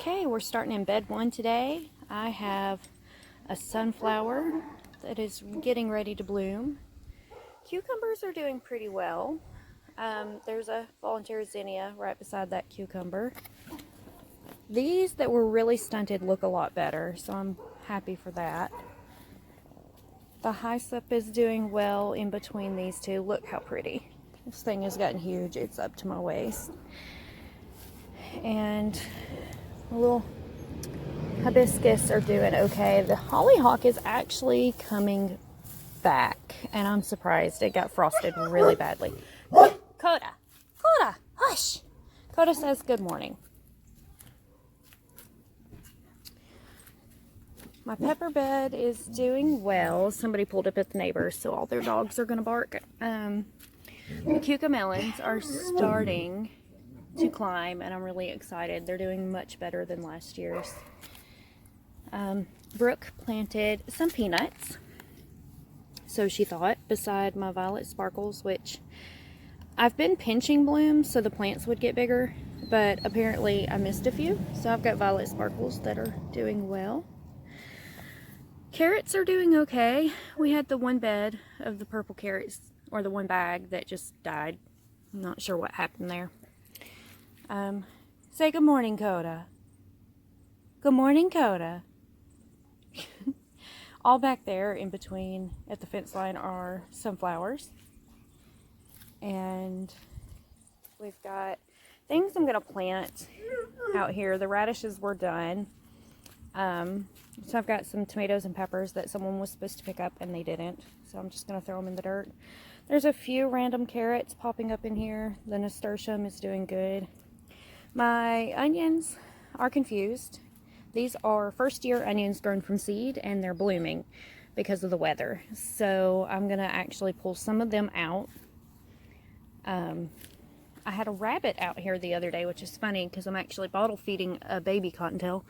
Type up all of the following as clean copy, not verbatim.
Okay, we're starting in bed one today. I have a sunflower that is getting ready to bloom. Cucumbers are doing pretty well. There's a volunteer zinnia right beside that cucumber. These that were really stunted look a lot better, so I'm happy for that. The hyssop is doing well in between these two. Look how pretty. This thing has gotten huge. It's up to my waist. And a little hibiscus are doing okay. The hollyhock is actually coming back, and I'm surprised. It got frosted really badly. Coda, hush. Coda says good morning. My pepper bed is doing well. Somebody pulled up at the neighbors, so all their dogs are going to bark. The cucamelons are starting to climb, and I'm really excited. They're doing much better than last year's. Brooke planted some peanuts, so she thought, beside my violet sparkles, which I've been pinching blooms so the plants would get bigger, but apparently I missed a few, so I've got violet sparkles that are doing well. Carrots are doing okay. We had the one bed of the purple carrots, or the one bag that just died. I'm not sure what happened there. Say good morning, Coda. Good morning, Coda. All back there in between at the fence line are sunflowers. And we've got things I'm going to plant out here. The radishes were done. So I've got some tomatoes and peppers that someone was supposed to pick up and they didn't. So I'm just going to throw them in the dirt. There's a few random carrots popping up in here. The nasturtium is doing good. My onions are confused. These are first year onions grown from seed, and they're blooming because of the weather. So I'm going to actually pull some of them out. I had a rabbit out here the other day, which is funny because I'm actually bottle feeding a baby cottontail,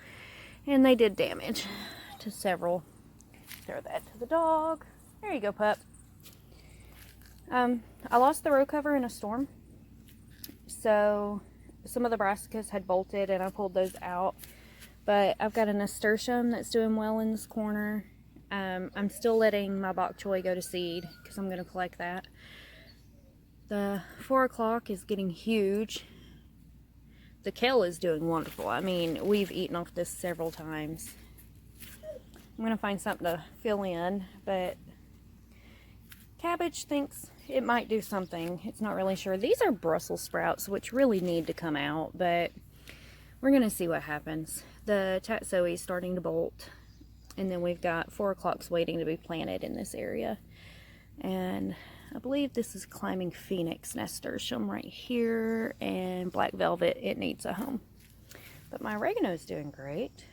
and they did damage to several. Throw that to the dog. There you go, pup. I lost the row cover in a storm, so some of the brassicas had bolted and I pulled those out. But I've got a nasturtium that's doing well in this corner. I'm still letting my bok choy go to seed because I'm going to collect that. The 4 o'clock is getting huge. The kale is doing wonderful. I mean, we've eaten off this several times. I'm going to find something to fill in, but cabbage thinks it might do something. It's not really sure. These are Brussels sprouts, which really need to come out, but we're going to see what happens. The tatsoi is starting to bolt, and then we've got 4 o'clocks waiting to be planted in this area. And I believe this is climbing phoenix nasturtium right here, and black velvet, it needs a home. But my oregano is doing great.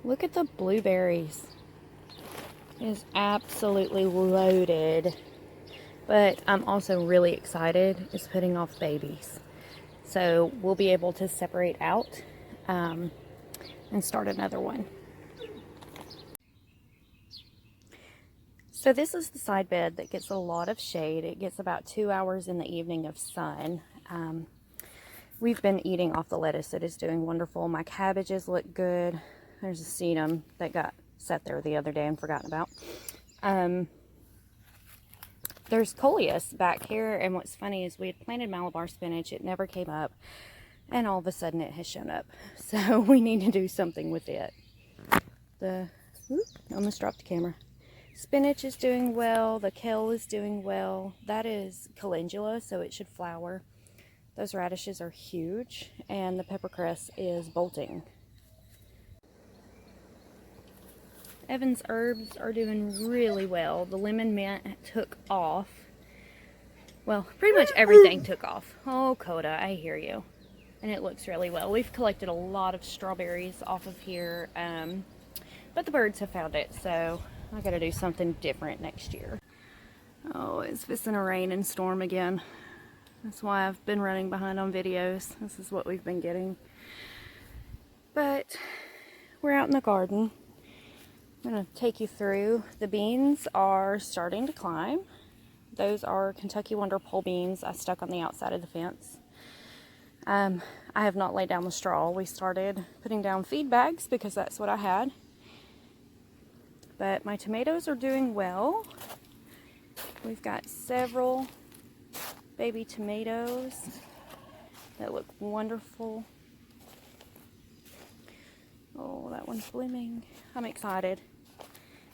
Look at the blueberries. It is absolutely loaded. But I'm also really excited. It's putting off babies. So we'll be able to separate out and start another one. So this is the side bed that gets a lot of shade. It gets about 2 hours in the evening of sun. We've been eating off the lettuce. It is doing wonderful. My cabbages look good. There's a sedum that got set there the other day and forgotten about. There's coleus back here, and what's funny is we had planted Malabar spinach. It never came up, and all of a sudden it has shown up. So we need to do something with it. I almost dropped the camera. Spinach is doing well. The kale is doing well. That is calendula, so it should flower. Those radishes are huge, and the peppercress is bolting. Evan's herbs are doing really well. The lemon mint took off. Well, pretty much everything took off. Oh, Coda, I hear you. And it looks really well. We've collected a lot of strawberries off of here, but the birds have found it, so I gotta do something different next year. Oh, it's fixing to rain and storm again. That's why I've been running behind on videos. This is what we've been getting. But we're out in the garden. I'm going to take you through. The beans are starting to climb. Those are Kentucky Wonder pole beans I stuck on the outside of the fence. I have not laid down the straw. We started putting down feed bags because that's what I had. But my tomatoes are doing well. We've got several baby tomatoes that look wonderful. Oh, that one's blooming. I'm excited.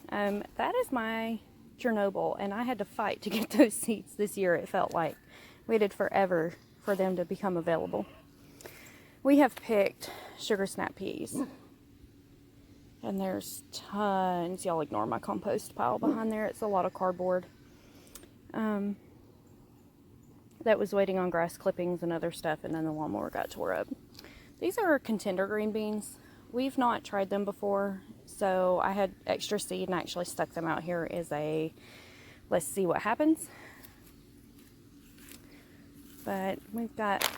That is my Chernobyl, and I had to fight to get those seeds this year. It felt like waited forever for them to become available. We have picked sugar snap peas, and there's tons. Y'all ignore my compost pile behind there. It's a lot of cardboard. That was waiting on grass clippings and other stuff, and then the lawnmower got tore up. These are contender green beans. We've not tried them before, so I had extra seed and actually stuck them out here as a let's see what happens. But we've got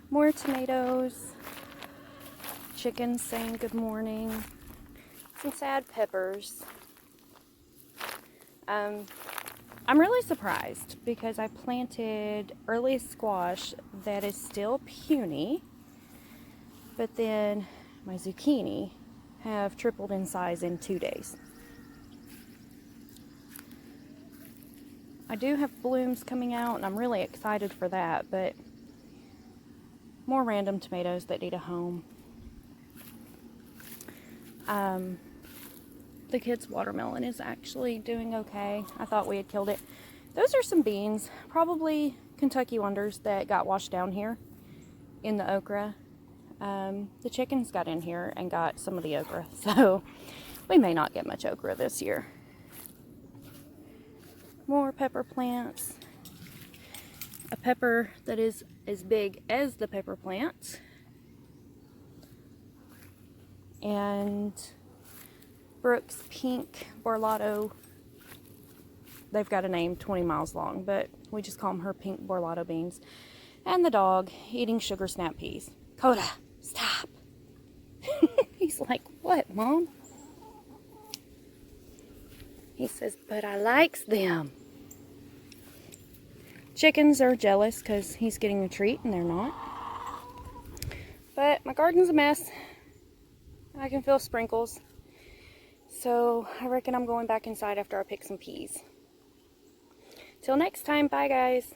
more tomatoes, chickens saying good morning, some sad peppers. I'm really surprised because I planted early squash that is still puny, but then my zucchini have tripled in size in 2 days. I do have blooms coming out, and I'm really excited for that, but more random tomatoes that need a home. The kids' watermelon is actually doing okay. I thought we had killed it. Those are some beans, probably Kentucky Wonders that got washed down here in the okra. The chickens got in here and got some of the okra, so we may not get much okra this year. More pepper plants. A pepper that is as big as the pepper plant. And Brooks Pink Borlato. They've got a name 20 miles long, but we just call them her pink Borlato beans. And the dog eating sugar snap peas. Coda, stop. He's like, what, Mom? He says, but I likes them. Chickens are jealous because he's getting a treat and they're not. But my garden's a mess. I can feel sprinkles. So I reckon I'm going back inside after I pick some peas. Till next time, bye guys.